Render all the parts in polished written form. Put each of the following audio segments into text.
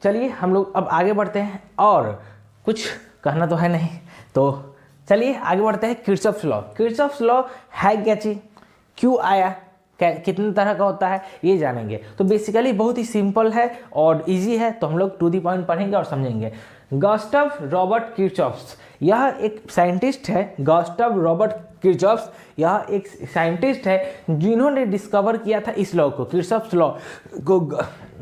चलिए हम लोग अब आगे बढ़ते हैं, और कुछ कहना तो है नहीं, तो चलिए आगे बढ़ते हैं। Kirchhoff's law. किरचॉफ्स लॉ है क्या चीज, क्यों आया, कितने तरह का होता है, ये जानेंगे। तो बेसिकली बहुत ही सिंपल है और इजी है, तो हम लोग टू दी पॉइंट पढ़ेंगे और समझेंगे। गुस्ताव रॉबर्ट किरचॉफ्स, यह एक साइंटिस्ट है। गुस्ताव रॉबर्ट किरचॉफ्स यह एक साइंटिस्ट है जिन्होंने डिस्कवर किया था इस लॉ को, किरचॉफ्स लॉ को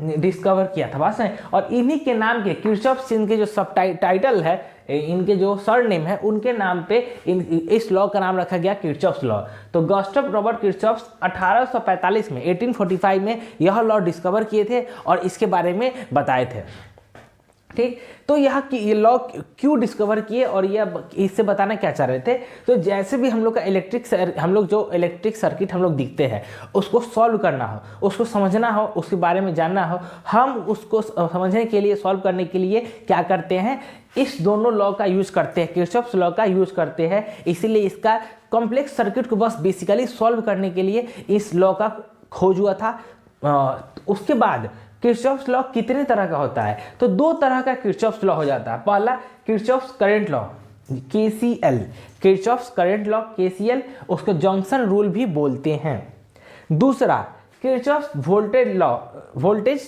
डिस्कवर किया था बस है। और इन्हीं के नाम के किरचॉफ्स, इनके जो सब टाइटल है, इनके जो सरनेम है, उनके नाम पे इस लॉ का नाम रखा गया किरचॉफ्स लॉ। तो गुस्ताव रॉबर्ट किरचॉफ्स 1845 में 1845 में यह लॉ डिस्कवर किए थे और इसके बारे में बताए थे। ठीक, तो ये लॉ क्यों डिस्कवर किए और यह इससे बताना क्या चाह रहे थे। तो जैसे भी हम लोग का जो इलेक्ट्रिक सर्किट हम लोग दिखते हैं, उसको सॉल्व करना हो, उसको समझना हो, उसके बारे में जानना हो, हम उसको समझने के लिए, सॉल्व करने के लिए क्या करते हैं, इस दोनों लॉ का यूज करते हैं, किरचॉफ्स लॉ का यूज करते हैं। इसीलिए इसका कॉम्प्लेक्स सर्किट को बस बेसिकली सॉल्व करने के लिए इस लॉ का खोज हुआ था। उसके बाद किरचॉफ्स लॉ कितने तरह का होता है, तो दो तरह का किरचॉफ्स लॉ हो जाता है। पहला Kirchhoff's current law KCL, Kirchhoff's current law KCL, उसको जंक्शन रूल भी बोलते हैं। दूसरा Kirchhoff's voltage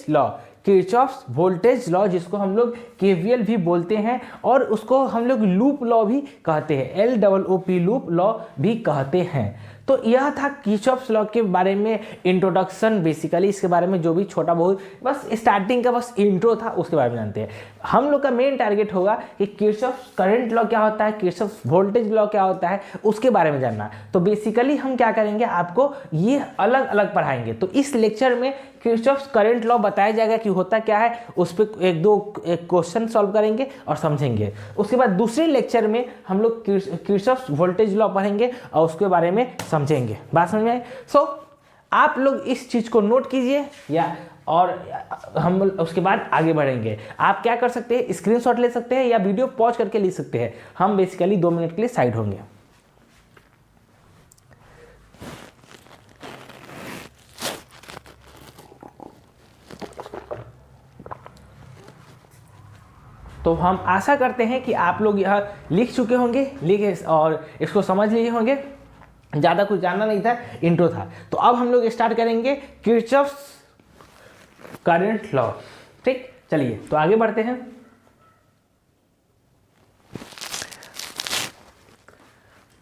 law, Kirchhoff's voltage law, जिसको हम लोग KVL भी बोलते हैं, और उसको हम लोग लूप लॉ भी कहते हैं, LOOP लूप लॉ भी कहते हैं। तो यह था किरचॉफ्स लॉ के बारे में इंट्रोडक्शन। बेसिकली इसके बारे में जो भी छोटा बहुत बस स्टार्टिंग का बस इंट्रो था, उसके बारे में जानते हैं। हम लोग का मेन टारगेट होगा कि किरचॉफ्स करंट लॉ क्या होता है, किरचॉफ्स वोल्टेज लॉ क्या होता है, उसके बारे में जानना। तो बेसिकली हम क्या करेंगे, आपको ये अलग अलग पढ़ाएंगे। तो इस लेक्चर में किरचॉफ्स करंट लॉ बताया जाएगा कि होता क्या है, उस पर एक क्वेश्चन सॉल्व करेंगे और समझेंगे। उसके बाद दूसरे लेक्चर में हम लोग किरचॉफ्स वोल्टेज लॉ पढ़ेंगे और उसके बारे में समझेंगे। बात समझ में आए? आप लोग इस चीज को नोट कीजिए, या और हम उसके बाद आगे बढ़ेंगे। आप क्या कर सकते हैं, स्क्रीनशॉट ले सकते हैं या वीडियो पॉज करके ले सकते हैं। हम बेसिकली 2 मिनट के लिए साइड होंगे। तो हम आशा करते हैं कि आप लोग यह लिख चुके होंगे, और इसको समझ लिए होंगे। ज़्यादा कुछ जानना नहीं था, इंट्रो था। तो अब हम लोग स्टार्ट करेंगे किरचॉफ्स करंट लॉ। ठीक, चलिए तो आगे बढ़ते हैं।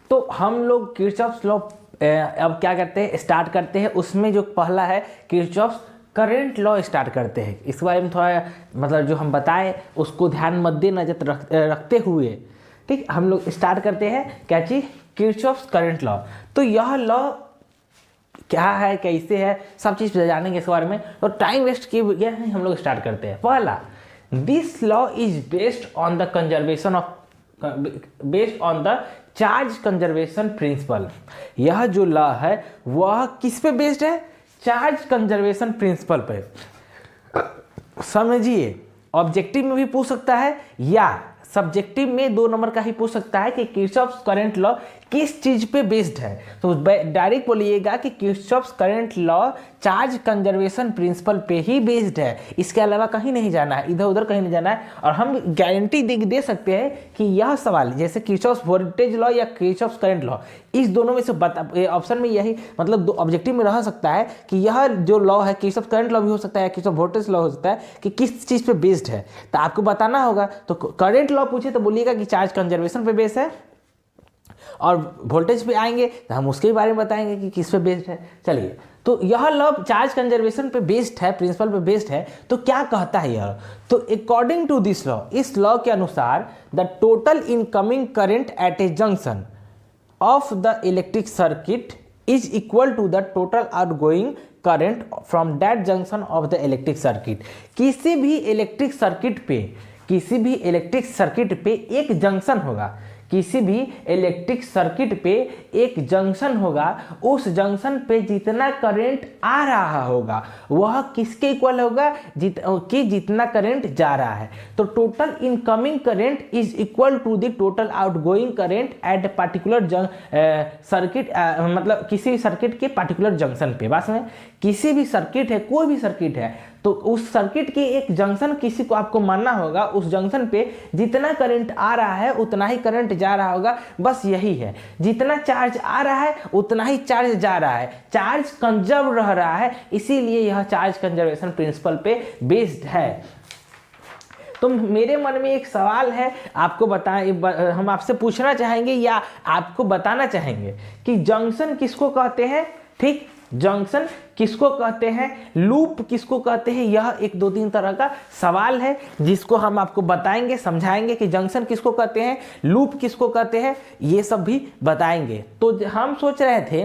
तो हम लोग किरचॉफ्स लॉ अब क्या करते हैं, स्टार्ट करते हैं। उसमें जो पहला है किरचॉफ्स करंट लॉ स्टार्ट करते हैं। इस बारे में थोड़ा मतलब जो हम बताएं उसको ध्यान मद्देनजर रखते हुए, ठीक, हम लोग स्टार्ट करते हैं क्या चीज, किरचॉफ्स करंट लॉ। तो यह लॉ क्या है, कैसे है, सब चीज जानेंगे इसके बारे में। तो टाइम वेस्ट किए बगैर हम लोग स्टार्ट करते हैं। पहला, this law is based on the charge conservation principle. यह जो लॉ है वह किस पे बेस्ड है, चार्ज कंजर्वेशन प्रिंसिपल पे। समझिए, ऑब्जेक्टिव में भी पूछ सकता है या सब्जेक्टिव में 2 नंबर का ही पूछ सकता है कि किरचॉफ्स करंट लॉ किस चीज पे बेस्ड है। तो डायरेक्ट बोलिएगा कि Kirchhoff's current law charge conservation principle पे ही बेस्ड है, इसके अलावा कहीं नहीं जाना है, इधर उधर कहीं नहीं जाना है। और हम गारंटी दे सकते हैं कि यह सवाल जैसे किरचॉफ्स वोल्टेज लॉ या किरचॉफ्स करंट लॉ, इस दोनों में से ऑप्शन में यही मतलब 2 ऑब्जेक्टिव में रह सकता है कि यह जो लॉ है किरचॉफ्स करंट लॉ भी हो सकता है, किरचॉफ्स वोल्टेज लॉ हो सकता है, कि किस चीज पे बेस्ड है। तो आपको बताना होगा। तो करंट लॉ पूछे तो बोलिएगा कि चार्ज कंजर्वेशन पे बेस्ड है, और वोल्टेज पे आएंगे तो हम उसके बारे में बताएंगे कि किस पे बेस्ड है। चलिए, तो यह लॉ चार्ज कंजर्वेशन पे बेस्ड है, प्रिंसिपल पे बेस्ड है। तो क्या कहता है यह, तो अकॉर्डिंग टू दिस लॉ, इस लॉ के अनुसार the total incoming current at a junction of the electric circuit is equal to the total outgoing current from that junction of the electric circuit. किसी भी इलेक्ट्रिक सर्किट पे एक junction होगा, किसी भी इलेक्ट्रिक सर्किट पे एक जंक्शन होगा, उस जंक्शन पे जितना करंट आ रहा होगा वह किसके इक्वल होगा, जितना करंट जा रहा है। तो total incoming current is equal to the total outgoing current at particular circuit, मतलब किसी सर्किट के पार्टिकुलर जंक्शन पे। बस में किसी भी सर्किट है, कोई भी सर्किट है, तो उस सर्किट के एक जंक्शन किसी को आपको मानना होगा, उस जंक्शन पे जितना करंट आ रहा है उतना ही करंट जा रहा होगा, बस यही है। जितना चार्ज आ रहा है उतना ही चार्ज जा रहा है, चार्ज कंजर्व रह रहा है, इसीलिए यह चार्ज कंजर्वेशन प्रिंसिपल पे बेस्ड है। तो मेरे मन में एक सवाल है, आपको हम आपसे पूछना चाहेंगे या आपको बताना चाहेंगे कि जंक्शन किसको कहते हैं, ठीक, जंक्शन किसको कहते हैं, लूप किसको कहते हैं, यह एक दो तीन तरह का सवाल है जिसको हम आपको बताएंगे, समझाएंगे कि जंक्शन किसको कहते हैं, लूप किसको कहते हैं, ये सब भी बताएंगे। तो हम सोच रहे थे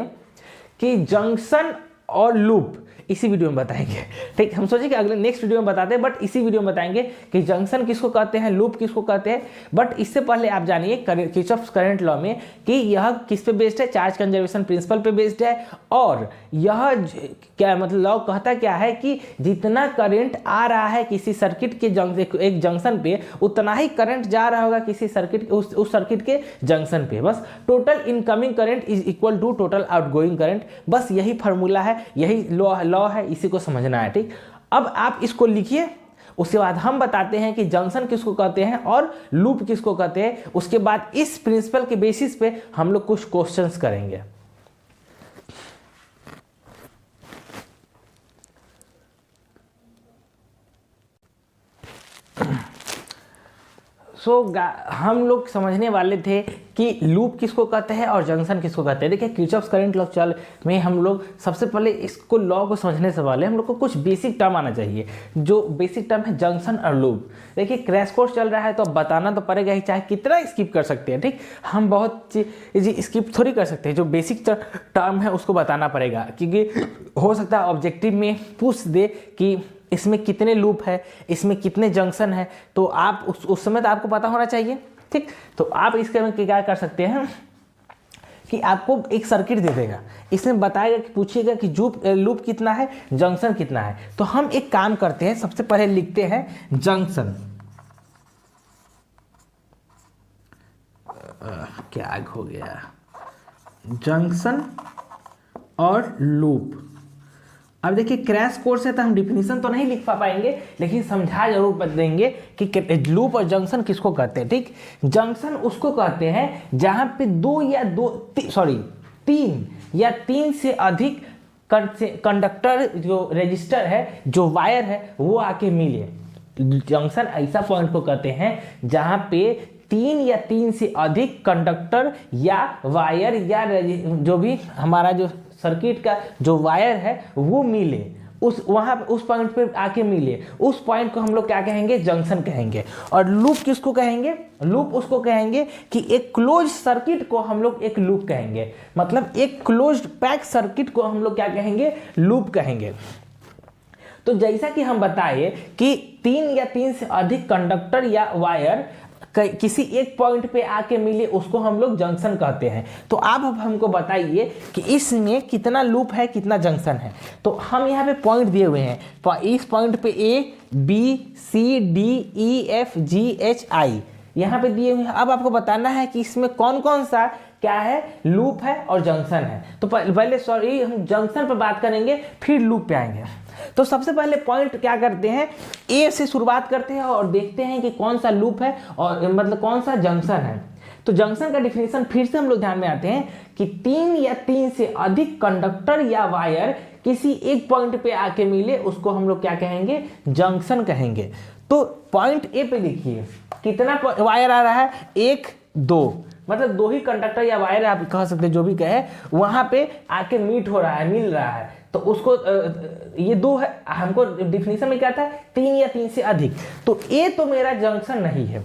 कि जंक्शन और लूप इसी वीडियो में बताएंगे, ठीक। हम सोचे कि अगले नेक्स्ट वीडियो में बताते हैं, बट इसी वीडियो में बताएंगे कि जंक्शन किसको कहते हैं, लूप किसको कहते हैं। बट इससे पहले आप जानिए किर्चॉफ्स करंट लॉ में कि यह किस पे बेस्ड है, चार्ज कंजर्वेशन प्रिंसिपल पे बेस्ड है। और यह क्या मतलब लॉ कहता क्या है कि जितना करंट आ रहा है किसी सर्किट के एक जंक्शन पे, उतना ही करंट जा रहा होगा किसी सर्किट उस सर्किट के जंक्शन पे। बस total incoming current is equal to total outgoing current, बस यही फार्मूला है, यही लॉ है, इसी को समझना है, ठीक। अब आप इसको लिखिए, उसके बाद हम बताते हैं कि जंक्शन किसको कहते हैं और लूप किसको कहते हैं। उसके बाद इस प्रिंसिपल के बेसिस पे हम लोग कुछ क्वेश्चंस करेंगे। हम लोग समझने वाले थे कि लूप किसको कहते हैं और जंक्शन किसको कहते हैं। देखिए किर्चॉफ्स करंट लॉ में हम लोग सबसे पहले इसको लॉ को समझने से पहले हम लोग को कुछ बेसिक टर्म आना चाहिए। जो बेसिक टर्म है जंक्शन और लूप। देखिए क्रैश कोर्स चल रहा है तो बताना तो पड़ेगा ही, चाहे कितना स्किप कर सकते हैं, ठीक। हम बहुत चीज स्किप थोड़ी कर सकते हैं, जो बेसिक टर्म है उसको बताना पड़ेगा, क्योंकि हो सकता है ऑब्जेक्टिव में पूछ दे कि इसमें कितने लूप है, इसमें कितने जंक्शन है, तो आप उस समय तो आपको पता होना चाहिए, ठीक। तो आप इसके में क्या कर सकते हैं कि आपको एक सर्किट दे देगा, इसमें बताएगा कि पूछिएगा कि लूप कितना है, जंक्शन कितना है। तो हम एक काम करते हैं, सबसे पहले लिखते हैं जंक्शन, क्या हो गया, जंक्शन और लूप। अब देखिए क्रैश कोर्स है तो हम डिफिनीशन तो नहीं लिख पा पाएंगे, लेकिन समझा जरूर देंगे कि लूप और जंक्शन किसको कहते हैं, ठीक। जंक्शन उसको कहते हैं जहां पे तीन या तीन से अधिक कंडक्टर, जो रजिस्टर है, जो वायर है, वो आके मिले। जंक्शन ऐसा पॉइंट को कहते हैं जहां पे तीन या तीन से अधिक कंडक्टर या वायर या जो भी हमारा जो सर्किट का जो वायर है वो मिले, उस पॉइंट पे आके मिले, उस पॉइंट को हम लोग क्या कहेंगे, जंक्शन कहेंगे। और लूप किसको कहेंगे, लूप उसको कहेंगे कि एक क्लोज सर्किट को हम लोग एक लूप कहेंगे, मतलब एक क्लोज्ड पैक सर्किट को हम लोग क्या कहेंगे, लूप कहेंगे। तो जैसा कि हम बताए कि तीन या तीन से अधिक कंडक्टर या वायर किसी एक पॉइंट पे आके मिले, उसको हम लोग जंक्शन कहते हैं। तो आप अब हमको बताइए कि इसमें कितना लूप है, कितना जंक्शन है। तो हम यहाँ पे पॉइंट दिए हुए हैं, इस पॉइंट पे A B C D E F G H I यहाँ पे दिए हुए हैं। अब आपको बताना है कि इसमें कौन कौन सा क्या है, लूप है और जंक्शन है। तो पहले हम जंक्शन पर बात करेंगे, फिर लूप पे आएंगे। तो सबसे पहले पॉइंट क्या करते हैं, ए से शुरुआत करते हैं और देखते हैं कि कौन सा लूप है और मतलब कौन सा जंक्शन है। तो जंक्शन का डिफिनेशन फिर से हम लोग ध्यान में आते हैं कि तीन या तीन से अधिक कंडक्टर या वायर किसी एक पॉइंट पे आके मिले, उसको हम लोग क्या कहेंगे, जंक्शन कहेंगे। तो पॉइंट ए पे लिखिए कितना वायर आ रहा है, 1 2, मतलब दो ही कंडक्टर या वायर आप कह सकते हैं, जो भी कहे, वहां पे आके मीट हो रहा है, मिल रहा है। तो उसको ये दो है, हमको डिफिनीशन में क्या था, तीन या तीन से अधिक। तो ए तो मेरा जंक्शन नहीं है।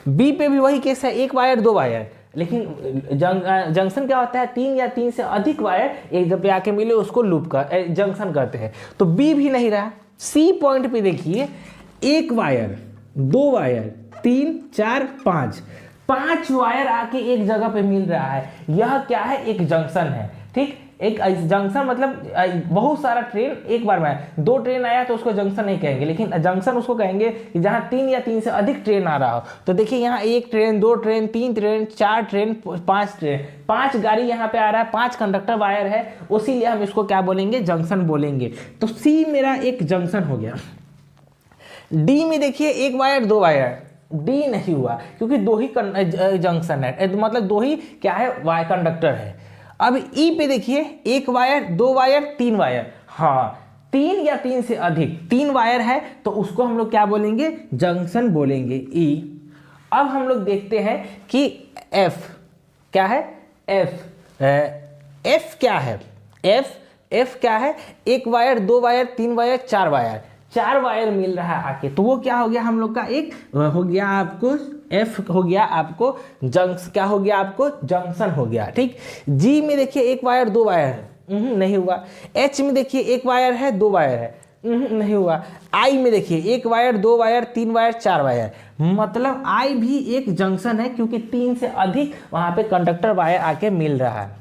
बी पे भी वही केस है, एक वायर दो वायर, लेकिन जंक्शन क्या होता है, तीन या तीन से अधिक वायर एक जगह पे आके मिले, उसको लूप का जंक्शन कहते हैं। तो बी भी नहीं रहा। सी पॉइंट पे देखिए, एक वायर, दो वायर, 3 4 5 वायर आके एक जगह पे मिल रहा है, यह क्या है, एक जंक्शन है, ठीक। एक जंक्शन मतलब बहुत सारा ट्रेन एक बार में आया, 2 ट्रेन आया तो उसको जंक्शन नहीं कहेंगे, लेकिन जंक्शन उसको कहेंगे कि जहां 3 या 3 से अधिक ट्रेन आ रहा हो। तो देखिए यहाँ 1 train, 2 train, 3 train, 4 train, 5 train, 5 गाड़ी यहाँ पे आ रहा है, 5 कंडक्टर वायर है, उसीलिए हम इसको क्या बोलेंगे, जंक्शन बोलेंगे। तो सी मेरा एक जंक्शन हो गया। डी में देखिए 1 वायर 2 वायर, डी नहीं हुआ क्योंकि 2 ही जंक्शन है, मतलब 2 ही क्या है, वायर कंडक्टर है। अब ई पे देखिए 1 वायर 2 वायर 3 वायर, हाँ 3 या 3 से अधिक 3 वायर है तो उसको हम लोग क्या बोलेंगे, जंक्शन बोलेंगे, ई। अब हम लोग देखते हैं कि एफ क्या है, एफ क्या है, एफ क्या है, 1 wire 2 wire 3 wire 4 wire, 4 wire मिल रहा है आके, तो वो क्या हो गया हम लोग का, एक हो गया आपको एफ हो गया आपको जंक्शन, क्या हो गया आपको, जंक्शन हो गया, ठीक। जी में देखिए 1 वायर 2 वायर है, नहीं हुआ। एच में देखिए 1 वायर है 2 वायर है, नहीं हुआ। आई में देखिए 1 वायर 2 वायर 3 वायर 4 वायर, मतलब आई भी एक जंक्शन है क्योंकि 3 से अधिक वहां पे कंडक्टर वायर आके मिल रहा है।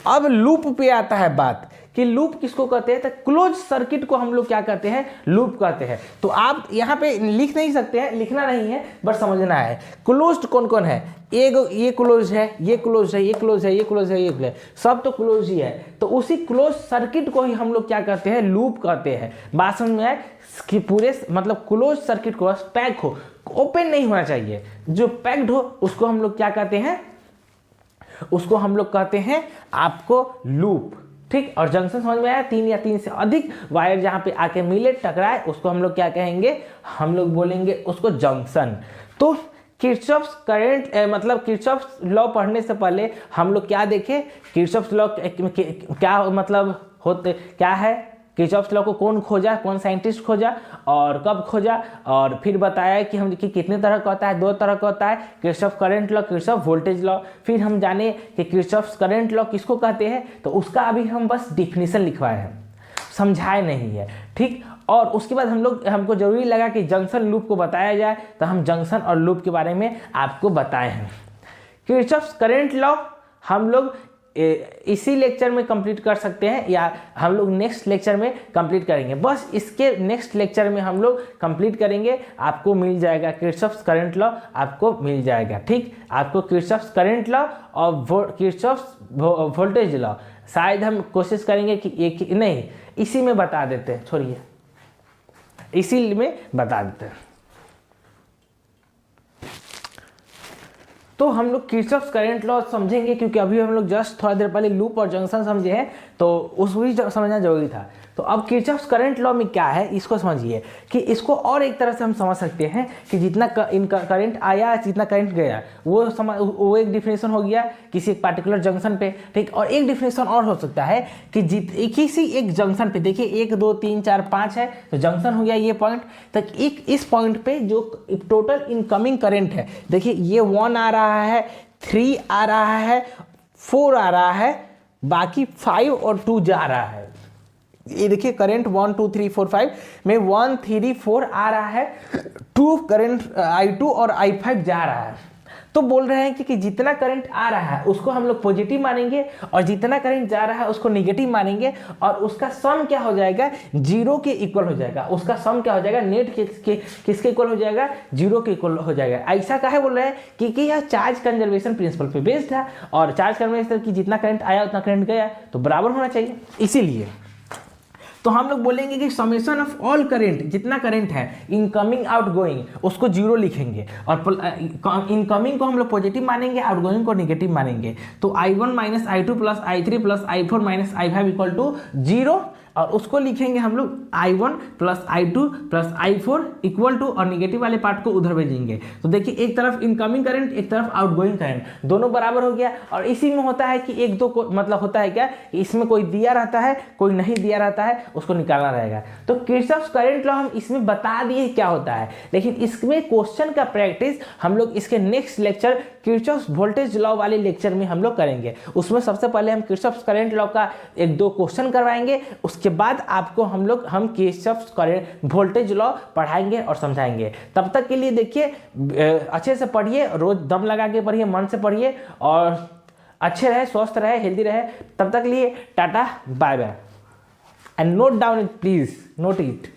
अब लूप पे आता है बात कि लूप किसको कहते हैं, तो क्लोज सर्किट को हम लोग क्या कहते हैं, लूप कहते हैं। तो आप यहाँ पे लिख नहीं सकते हैं, लिखना नहीं है, बस समझना है क्लोज्ड कौन कौन है, ये क्लोज है, ये क्लोज है, ये क्लोज है, ये क्लोज है, ये क्लोज है, सब तो क्लोज ही है। तो उसी क्लोज सर्किट को ही हम लोग क्या कहते हैं, लूप कहते हैं। बात समझ में आए कि पूरे मतलब क्लोज सर्किट को पैक हो, ओपन नहीं होना चाहिए, जो पैक्ड हो उसको हम लोग क्या कहते हैं, उसको हम लोग कहते हैं आपको लूप, ठीक। और जंक्शन समझ में आया, 3 या 3 से अधिक वायर जहां पे आके मिले टकराए उसको हम लोग क्या कहेंगे, हम लोग बोलेंगे उसको जंक्शन। तो किरचॉफ्स करंट मतलब किरचॉफ्स लॉ पढ़ने से पहले हम लोग क्या देखें, किरचॉफ्स लॉ क्या मतलब होते क्या है, किरचॉफ्स लॉ को कौन खोजा, कौन साइंटिस्ट खोजा और कब खोजा, और फिर बताया कि हम कि कितने तरह का होता है, 2 तरह का होता है, Kirchhoff current law, Kirchhoff voltage law. फिर हम जाने कि किरचॉफ करंट लॉ किसको कहते हैं, तो उसका अभी हम बस डिफिनीशन लिखवाए हैं, समझाए नहीं है, ठीक। और उसके बाद हमको जरूरी लगा कि जंक्शन लूप को बताया जाए, तो हम जंक्शन और लूप के बारे में आपको बताए हैं। किरचॉफ करंट लॉ हम लोग इसी लेक्चर में कंप्लीट कर सकते हैं या हम लोग नेक्स्ट लेक्चर में कंप्लीट करेंगे, बस इसके नेक्स्ट लेक्चर में हम लोग कंप्लीट करेंगे, आपको मिल जाएगा किरचॉफ्स करंट लॉ, आपको मिल जाएगा, ठीक। आपको किरचॉफ्स करंट लॉ और किरचॉफ्स वोल्टेज लॉ शायद हम कोशिश करेंगे कि एक नहीं, इसी में बता देते हैं, छोड़िए इसी में बता देते हैं। तो हम लोग किरचॉफ्स करंट लॉ समझेंगे क्योंकि अभी हम लोग जस्ट थोड़ा देर पहले लूप और जंक्शन समझे हैं, तो उसको भी समझना जरूरी था। तो अब किरचॉफ्स करंट लॉ में क्या है इसको समझिए कि इसको और एक तरह से हम समझ सकते हैं कि जितना इनका करंट आया जितना करंट गया वो एक डिफिनेशन हो गया किसी एक पार्टिकुलर जंक्शन पे, ठीक। और एक डिफिनेशन और हो सकता है कि किसी एक जंक्शन पे देखिए 1 2 3 4 5 है, तो जंक्शन हो गया ये पॉइंट तक, एक इस पॉइंट पे जो टोटल इनकमिंग करंट है, देखिए ये 1 आ रहा है, 3 आ रहा है, 4 आ रहा है, बाकी 5 और 2 जा रहा है। ये देखिए करंट 1 2 3 4 5 में 1 3 4 आ रहा है, 2 करंट I2 और I5 जा रहा है। तो बोल रहे हैं कि जितना करंट आ रहा है उसको हम लोग पॉजिटिव मानेंगे और जितना करंट जा रहा है उसको नेगेटिव मानेंगे, और उसका सम क्या हो जाएगा, 0 के इक्वल हो जाएगा। उसका सम क्या हो जाएगा, नेट किसके इक्वल हो जाएगा, 0 के इक्वल हो जाएगा। ऐसा काहे बोल रहे हैं क्योंकि यह चार्ज कंजर्वेशन प्रिंसिपल पे बेस्ड है, और चार्ज कंजर्वेशन की जितना करंट आया उतना करंट गया तो बराबर होना चाहिए, इसीलिए। तो हम लोग बोलेंगे कि समेशन ऑफ ऑल करंट, जितना करंट है इनकमिंग आउटगोइंग उसको 0 लिखेंगे, और इनकमिंग को हम लोग पॉजिटिव मानेंगे, आउटगोइंग को नेगेटिव मानेंगे। तो I1 minus I2 plus I3 plus I4 minus I5 equal to 0, और उसको लिखेंगे हम लोग I1 plus I2 plus I4 equal to, और निगेटिव वाले पार्ट को उधर भेजेंगे। तो देखिए एक तरफ इनकमिंग करंट एक तरफ आउटगोइंग करंट, दोनों बराबर हो गया। और इसी में होता है कि एक दो को मतलब होता है क्या, इसमें कोई दिया रहता है कोई नहीं दिया रहता है, उसको निकालना रहेगा। तो किरचॉफ्स करंट लॉ हम इसमें बता दिए क्या होता है, लेकिन इसमें क्वेश्चन का प्रैक्टिस हम लोग इसके next lecture Kirchhoff's voltage law वाले लेक्चर में हम लोग करेंगे। उसमें सबसे पहले हम किरचॉफ्स करंट लॉ का 1-2 क्वेश्चन करवाएंगे, उसके बाद आपको हम किरचॉफ्स करंट वोल्टेज लॉ पढ़ाएंगे और समझाएंगे। तब तक के लिए देखिए अच्छे से पढ़िए, रोज दम लगा के पढ़िए, मन से पढ़िए, और अच्छे रहे, स्वस्थ रहे, हेल्दी रहे। तब तक लिए tata bye bye and note down it, please note it.